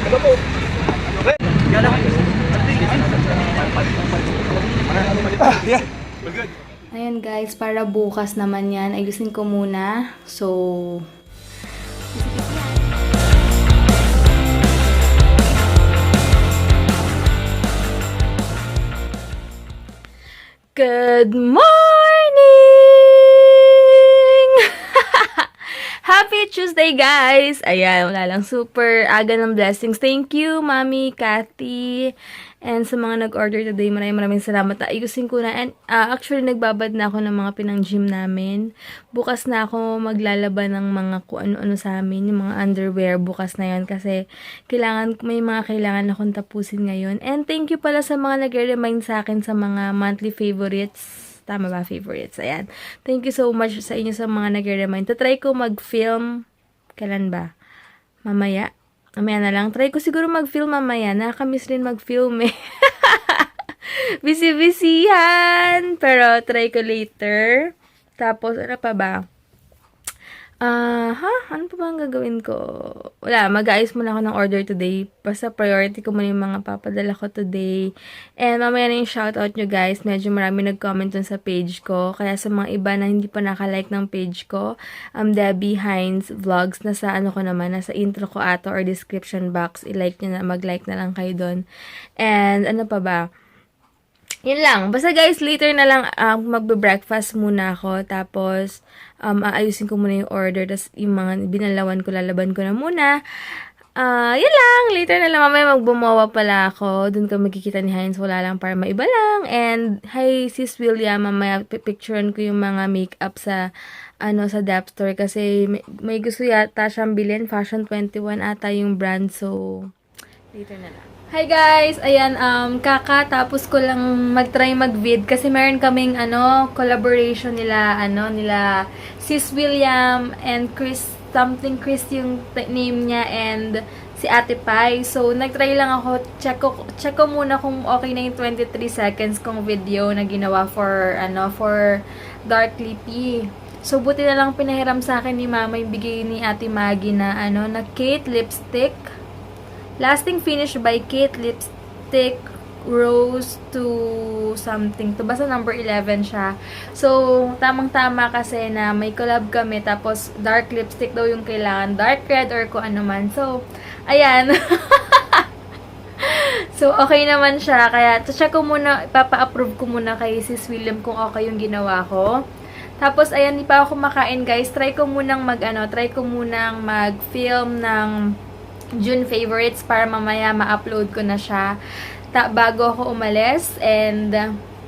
Ano po? Okay. Yan lang. Yeah. We're good. Ayan guys, para bukas naman yan, ayusin ko muna. So, good morning! Happy Tuesday, guys! Ayan, wala lang. Super aga ng blessings. Thank you, Mami, Kathy, and sa mga nag-order today. Maraming salamat. Ayusin ko na. And actually, nagbabad na ako ng mga pinang-gym namin. Bukas na ako maglalaban ng mga kung ano-ano sa amin. Yung mga underwear, bukas na yon kasi may mga kailangan akong tapusin ngayon. And thank you pala sa mga nag-remind sa akin sa mga monthly favorites. Tama ba, favorites? Ayan. Thank you so much sa inyo sa mga nag-remind. Tatry ko mag-film. Kailan ba? Mamaya. Mamaya na lang. Try ko siguro mag-film mamaya. Nakakamiss rin mag-film eh. Busy-busyhan. Pero try ko later. Tapos, ano pa ba? Ano pa ba ang gagawin ko? Wala, mag-aayos muna ako ng order today. Basta priority ko muna yung mga papadala ko today. And mamaya na yung shoutout nyo guys. Medyo marami nag-comment dun sa page ko. Kaya sa mga iba na hindi pa nakalike ng page ko, Debbie Hines Vlogs, nasa ano ko naman, nasa intro ko ato or description box. I-like nyo na, mag-like na lang kayo dun. And ano pa ba? Yun lang. Basta guys, later na lang magbe-breakfast muna ako. Tapos, aayusin ko muna yung order. Tapos, yung mga binalawan ko, lalaban ko na muna. Yun lang. Later na lang. Mamaya magbumawa pala ako. Doon ka magkikita ni Heinz. Wala lang para maiba lang. And, hi sis William. Mamaya picturean ko yung mga makeup sa sa Dep Store. Kasi may gusto yata siyang bilhin. Fashion 21 ata yung brand. So, later na lang. Hi guys! Ayan, kakatapos ko lang mag-try mag-vid kasi meron kaming collaboration nila Sis William and Chris yung name niya and si Ate Pai. So, nag-try lang ako, check ko muna kung okay na yung 23 seconds kong video na ginawa for Dark Lippy. So, buti na lang pinahiram sa akin ni Mama yung bigay ni Ate Maggie na na Kate lipstick. Lasting Finish by Kate Lipstick Rose to something. To basta number 11 siya. So, tamang-tama kasi na may collab kami. Tapos, dark lipstick daw yung kailangan. Dark red or kung ano man. So, ayan. So, okay naman siya. Kaya, check ko muna, ipapa-approve ko muna kay Sis William kung okay yung ginawa ko. Tapos, ayan, di pa ako kumakain, guys. Try ko munang mag-film ng June favorites para mamaya ma-upload ko na siya bago ako umalis. And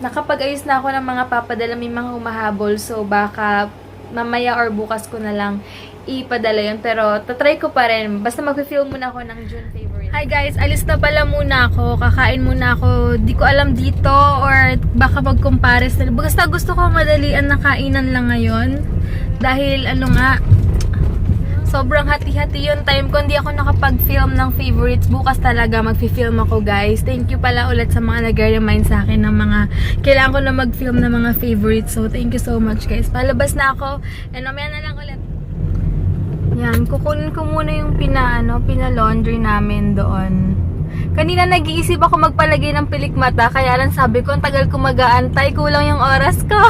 nakapag-ayos na ako ng mga papadala, may mga humahabol. So baka mamaya or bukas ko na lang ipadala yun. Pero tatry ko pa rin. Basta mag-film muna ako ng June favorites. Hi guys, alis na pala muna ako. Kakain muna ako. Di ko alam dito or baka mag-compares na. Basta gusto ko madalian na kainan lang ngayon. Dahil sobrang hati-hati yung time ko. Hindi ako nakapag-film ng favorites. Bukas talaga mag-film ako, guys. Thank you pala ulit sa mga nag-remind sa akin ng mga kailangan ko na mag-film ng mga favorites. So, thank you so much, guys. Palabas na ako. And mamaya na lang ulit. Yan. Kukunin ko muna yung pina-laundry namin doon. Kanina nag-iisip ako magpalagay ng pilikmata. Kaya lang sabi ko, ang tagal ko mag-aantay. Kulang yung oras ko.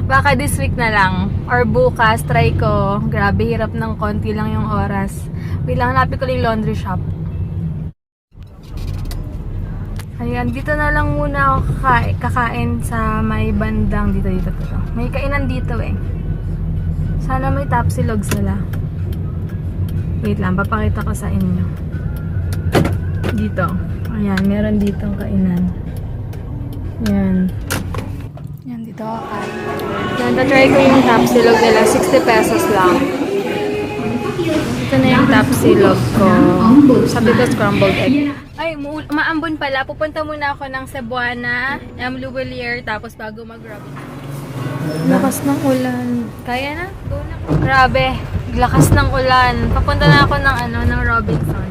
Baka this week na lang. Or bukas, try ko. Grabe, hirap ng konti lang yung oras. Bilang hanapin ko lang yung laundry shop. Ayan, dito na lang muna ako kakain sa may bandang dito. May kainan dito eh. Sana may tapsilog sila. Wait lang, papakita ko sa inyo. Dito. Ayan, meron ditong kainan. Ayan. Yan, dito ako kain. Yan, try ko yung tapsilog nila. 60 pesos lang. Ito na yung tapsilog ko. Sabi ko scrambled egg. Ay, maambon pala. Pupunta muna ako ng Cebuana, Luwelier, tapos bago mag-Robinson. Lakas ng ulan. Kaya na? Go na. Grabe. Lakas ng ulan. Papunta na ako ng Robinson.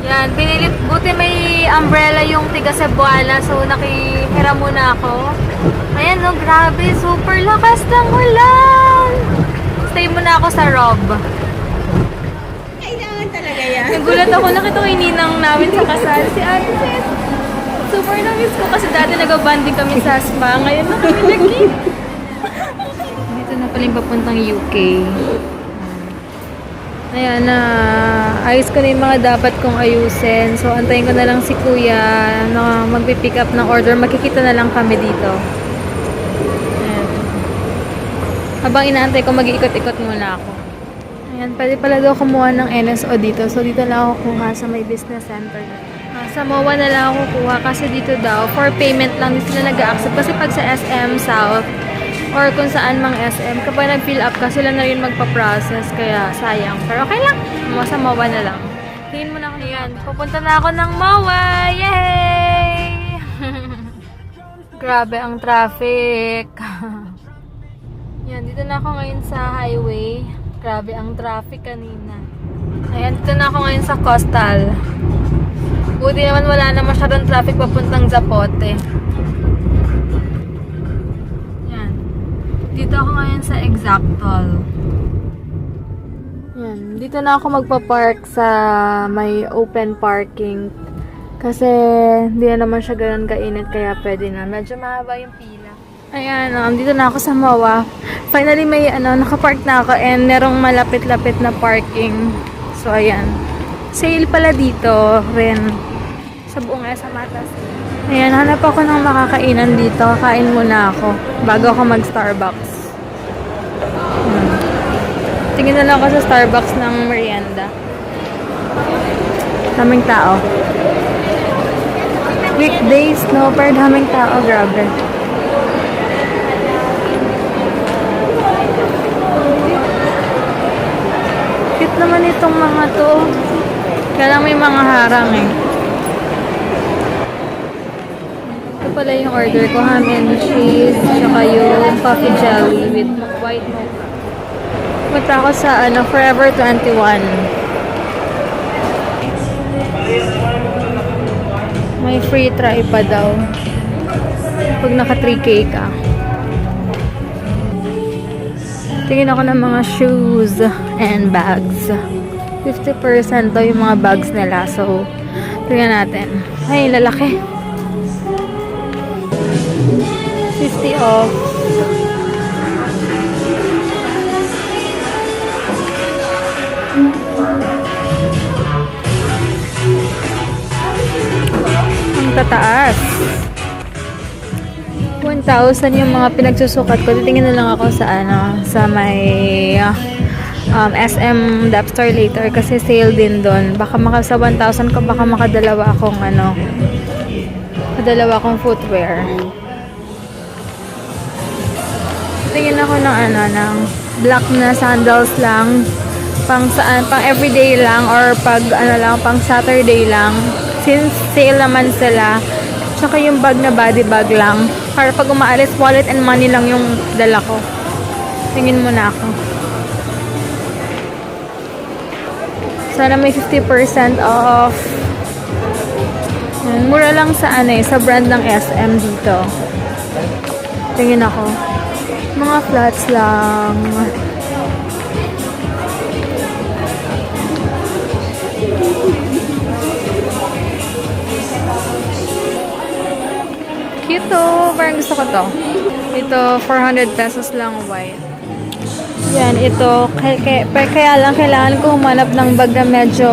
Yan, buti may umbrella yung tiga Cebuana, so nakihiram muna ako. Ayan, no, grabe, super lakas ng ulan. Stay muna ako sa Rob. Kailangan talaga yan. Nagulat ako, nakita ko yung ninang namin sa kasal. Si Ate Seth. Super na-miss ko kasi dati nag-banding kami sa spa. Ngayon na kami nag-keep. Dito na pala yung papuntang UK. Ayan na, ayos ko na yung mga dapat kong ayusin. So, antayin ko na lang si Kuya na magpipick up ng order. Makikita na lang kami dito. Ayan. Habang inaantay ko, mag-iikot-ikot muna ako. Ayan, pwede pala daw kumuha ng NSO dito. So, dito lang ako kuha sa may business center. Sa MOA na lang ako kuha kasi dito daw, for payment lang din sila nag-accept. Kasi pag sa SM South, or kung saan mang SM, kapag nag-fill up ka, sila na rin magpa-process. Kaya, sayang. Pero okay lang. Sa MOA na lang. Tingin mo na ako. Ayan, pupunta na ako ng MOA! Yay! Grabe ang traffic. Yan, dito na ako ngayon sa highway. Grabe ang traffic kanina. Ayan, dito na ako ngayon sa Coastal. Buti naman wala na masyadong traffic papuntang Zapote. Yan. Dito ako ngayon sa Exactol. Yan. Dito na ako magpa-park sa may open parking. Kasi hindi na naman siya ganun kainit kaya pwede na. Medyo mahaba yung pila. Ayan, dito na ako sa MOA. Finally may nakapark na ako and merong malapit-lapit na parking. So ayan. Sale pala dito rin sa buong Samatas. Ayan, hanap ako ng makakainan dito. Kain muna ako bago ako mag-Starbucks. Tingin na lang ako sa Starbucks ng merienda. Daming tao. Weekdays, no? Pero daming tao, grabe. Cute naman itong mga to. Kaya lang may mga harang eh. Ito pala yung order ko. Ham and cheese. Tsaka yung coffee jelly with white mocha. Punta ako sa Forever 21. May free try pa daw. Pag naka 3K ka. Tingin ako ng mga shoes and bags. 50% daw yung mga bags nila. So, tingnan natin. Ay, lalaki. 50 off. Ang tataas. 1,000 yung mga pinagsusukat ko. Titingin na lang ako sa sa may SM Dap Store later kasi sale din doon. Baka sa 1,000 ko baka makadalawa akong footwear. Tingin ako ng black na sandals lang pang everyday lang or pag pang Saturday lang since sale naman sila. Tsaka yung bag na body bag lang. Para pag umaalis, wallet and money lang yung dala ko. Tingin muna ako. Sana may 50% off. Yan, mura lang sa sa brand ng SM dito. Tingin ako. Mga flats lang. Cute to. Parang gusto ko to. Ito, 400 pesos lang white. Yan, ito. Kaya lang kailangan ko humanap ng bag na medyo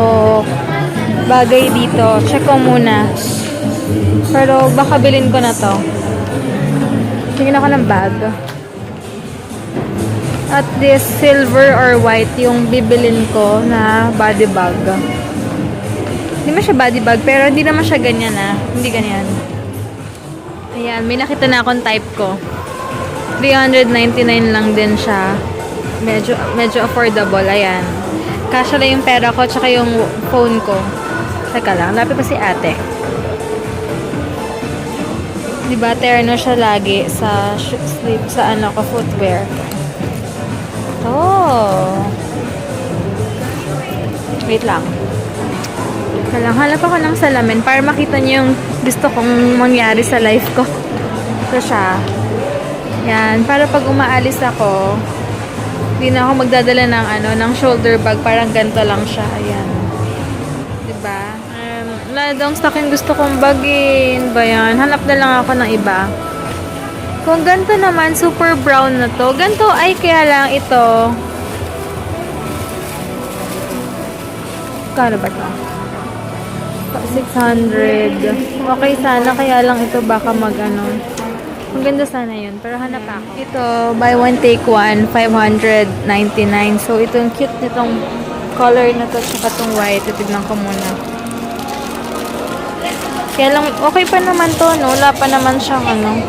bagay dito. Check ko muna. Pero baka bilhin ko na to. Tingin ako ng bag. At this silver or white yung bibilin ko na body bag. Hindi man siya body bag, pero hindi naman siya ganyan Hindi ganyan. Ayan, may nakita na akong type ko. 399 lang din siya. Medyo affordable. Ayan. Kasya lang yung pera ko tsaka yung phone ko. Teka lang, lapit pa si ate. Diba, terno siya lagi sa sleeve, sa footwear. Oh. Wait lang. Hanap ako ng salamin para makita niyo yung gusto kong mangyari sa life ko. Ito siya. Yan. Para pag umaalis ako, hindi na ako magdadala ng ng shoulder bag. Parang ganito lang siya. Ayan. Diba? Wala daw stock yung gusto kong bagin. Ba yan? Hanap na lang ako ng iba. Kung ganito naman, super brown na to. Ganito ay kaya lang ito. Kano ba to? 600. Okay sana, kaya lang ito baka mag-ano. Ang ganda sana yun, pero hanap ako. Ito, buy one, take one, 599. So, itong cute nitong color na to, saka itong white. Tignan ko muna. Kaya lang, okay pa naman to, no? Wala pa naman siyang ano.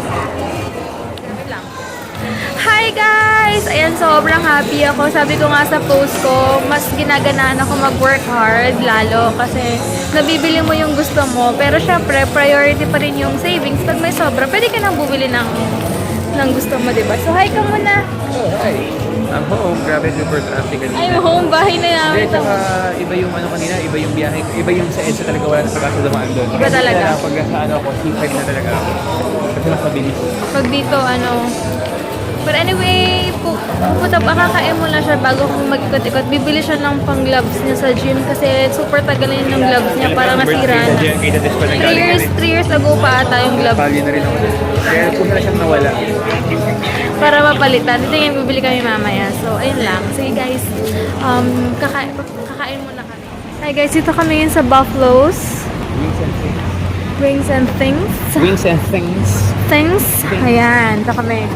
Hi guys! Ayan, sobrang happy ako. Sabi ko nga sa post ko, mas ginaganaan ako mag-work hard lalo kasi nabibili mo yung gusto mo. Pero syempre, priority pa rin yung savings. Pag may sobra, pwede ka nang bumili ng gusto mo, diba? So, hi ka muna! Oh, hi. I'm home. Grabe, super traffic kanina. I'm home, bahay na namin Hindi, ito. tsaka iba yung ano kanina, iba yung biyahe, iba yung sa EDSA talaga wala na pagkasa dumaan doon. Iba talaga. Kaya pag sa ano ako, C5 na talaga ako. Kasi mas mabilis. Pag dito, ano. But anyway, pupunta pa, kakain mo na siya bago kung mag-ikot-ikot. Bibili siya ng pang gloves niya sa gym kasi super tagal na yun yung gloves niya para nasira na. 3 years ago pa ata yung gloves. Pali na rin ako. Kaya kung na siyang nawala. Para mapalitan. Ito yung bibili kami mamaya. So, ayun lang. Sige guys, kakain muna kami. Hi guys, dito kami yun sa Buffalo's. Wings and things. Wings and things. Wings and things. Things. Ayan, ito kami.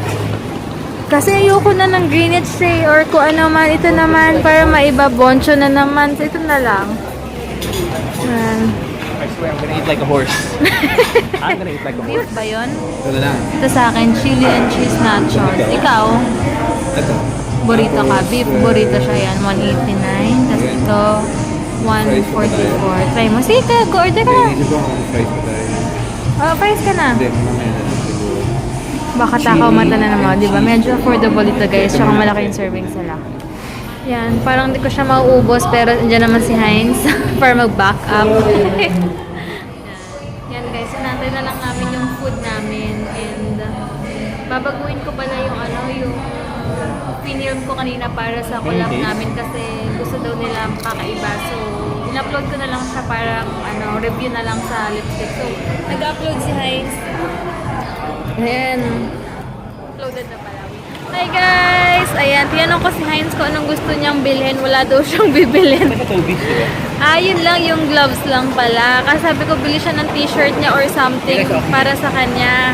Kasi ayoko na ng Greenwich Day or kung ano man. Ito naman, para maiba, boncho na naman. So, ito na lang. Ayan. I swear, I'm gonna eat like a horse. I'm gonna eat like a Beef horse. ba yun? Ito na lang. Ito sa akin, chili and cheese nachos. Ikaw, Ito. burrito ka. Beef burrito siya yan, 189. Tapos ito, 144. Try mo. Sige ka, go-order ka na. Inisip ko kung fries pa tayo. Oh, fries ka na. Hindi, mamaya na lang siguro. Baka takaw mata na naman, di ba? Medyo affordable ito guys. Tsaka malaki yung serving sila. Yan, parang hindi ko siya mauubos pero andyan naman si Heinz para mag-back up. Yan guys, sinantay na lang namin yung food namin and babaguhin ko pala yung yung pinilm ko kanina para sa collab namin kasi gusto daw nila kakaiba. So, in-upload ko na lang siya para review na lang sa lipstick. So, nag-upload si Heinz. Ayan. Uploaded na pala. Hi guys! Ayan, tinanong ko si Heinz kung anong gusto niyang bilhin. Wala daw siyang bibilhin. Yun lang, yung gloves lang pala. Kasi sabi ko, bili siya ng t-shirt niya or something para sa kanya.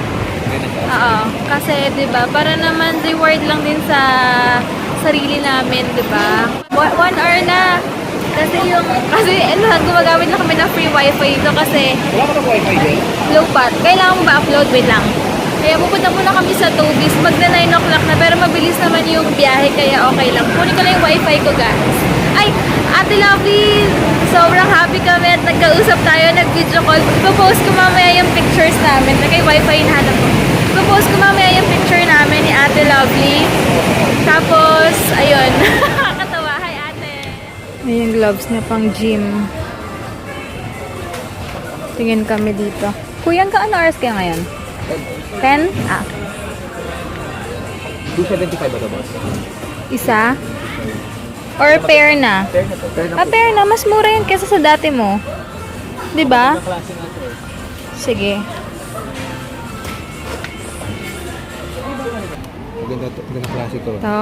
Oo. Kasi, di ba, para naman reward lang din sa sarili namin, di ba? 1 hour na. Kasi gumagamit na kami ng free wifi ito kasi Wala ka ng wifi din? low pat. Kailangan mo ba upload? Wait lang. Kaya pupunta muna kami sa Tobis. Magna 9 o'clock na pero mabilis naman yung biyahe kaya okay lang. Kunin ko lang yung wifi ko guys. Ay, Ate Lovely! Sobrang happy kami at nagkausap tayo, nag-video call. Ipopost ko mamaya yung pictures namin. Nagay wifi hinahanap ko. Ipopost ko mamaya yung picture namin ni Ate Lovely. Tapos, ayun. Nakakatawa. Hi Ate! May yung gloves na pang gym. Tingin kami dito. Kuya, ano oras kaya ngayon? 10? 275 ba ito, boss? Isa? Or pair na? Fair na to. Fair na po. Pair na. Mas mura yun kesa sa dati mo. 'Di ba? Klase na ito eh. Sige. Maganda to. Maganda klase to. Ito.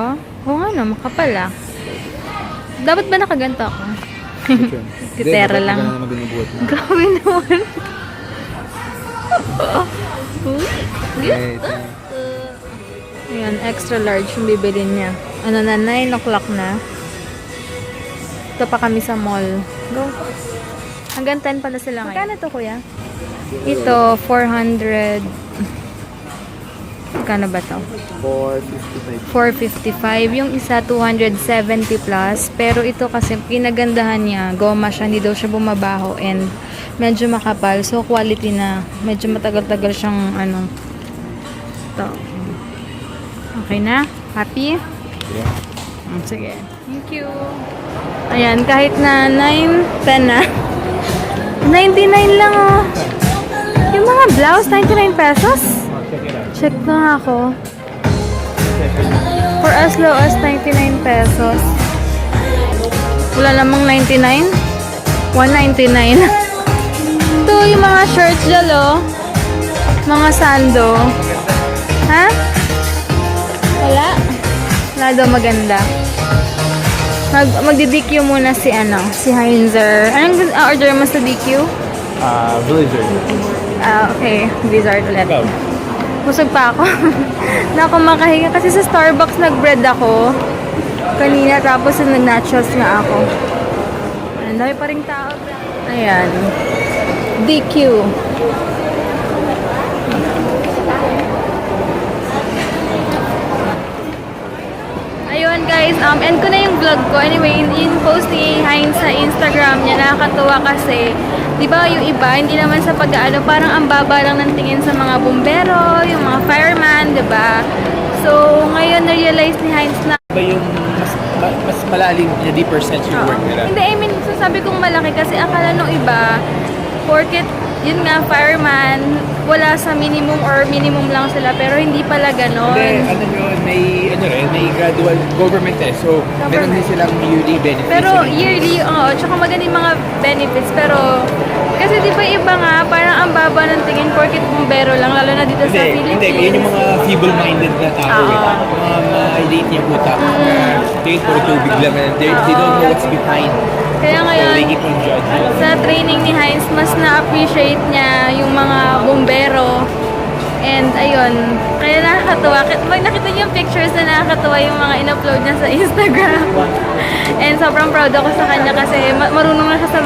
Oo nga no, makapal ah. Dapat ba nakaganto ako? Gitera lang. Maganda naman binubuhat na. Grabe naman. Eh, Ayan, extra large yung bibili niya. Ano na, 9 o'clock na. Ito pa kami sa mall. Go. Hanggang 10 pala sila ngayon. Magkano to, kuya? Ito, 400. Magkano ba to? 455. 455. Yung isa, 270 plus. Pero ito kasi, pinagandahan niya. Goma siya, hindi daw siya bumabaho. And medyo makapal. So, quality na. Medyo matagal-tagal siyang, ito. Okay na? Happy? Yeah. Sige. Thank you. Ayan, kahit na 9, 10 na. 99 lang, oh. Yung mga blouse, 99 pesos? Check it out. Check na ako. Check it out. For as low as 99 pesos. Wala namang 99. $199. Ito yung mga shirts dyan, oh. Mga sando. Ha? Wala? Wala daw maganda. Magdi-DQ muna si Heinzer. Anong order mo sa DQ? Blizzard. Okay. Blizzard ulit. Busog pa ako. Na ako makahinga kasi sa Starbucks nag-bread ako kanina tapos nag-nachos nga ako. Ang dami pa ring tao. Ayan. DQ. Ayun guys, end ko na yung vlog ko. Anyway, yung post ni Heinz sa Instagram niya, nakakatuwa kasi, di ba yung iba, hindi naman sa pag-ano, parang ang baba lang ng tingin sa mga bumbero, yung mga fireman, di ba? So, ngayon na-realize ni Heinz na, Iba yung mas malalim na deeper sense yung work nila. hindi, I mean, sabi kong malaki kasi akala nung iba, porket, yun nga, fireman, wala sa minimum or minimum lang sila, pero hindi pala ganon. Hindi, may gradual government eh. So, meron din silang yearly benefits. Pero yearly, oo, tsaka maganda yung mga benefits, pero, kasi di ba iba nga, parang ang baba ng tingin, porket bumbero lang, lalo na dito sa Philippines. Hindi, yun yung mga feeble-minded na tao. Mga ma-late niya puta. Tingin puro tubig lang. They don't know what's behind. Kaya So, ngayon, they keep on judging. sa training ni Heinz, mas na-appreciate niya yung mga bumbero. And ayun, kaya nakakatuwa. Pag nakita niyo yung pictures na nakakatuwa yung mga in-upload niya sa Instagram. And sobrang proud ako sa kanya kasi marunong na siya sa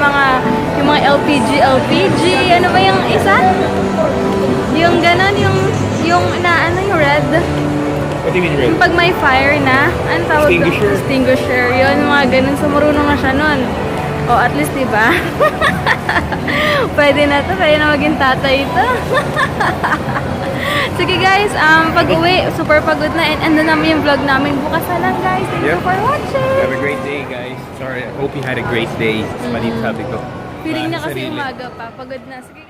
yung mga LPG. Ano ba yung isa? Yung ganon, yung red. What do you mean, Yung pag may fire na, ano tawag doon? Extinguisher. Extinguisher. Yun, mga ganun. So, marunong na siya nun. O, at least, diba? Pwede na to. Pwede na maging tatay ito. Sige, guys. Pag-uwi, super pagod na. And ando namin yung vlog namin. Bukas na lang, guys. Thank you for watching. Have a great day, guys. Sorry, I hope you had a great day. Mali sabi ko. Feeling niya kasi Sarili. umaga pa. Pagod na. Sige,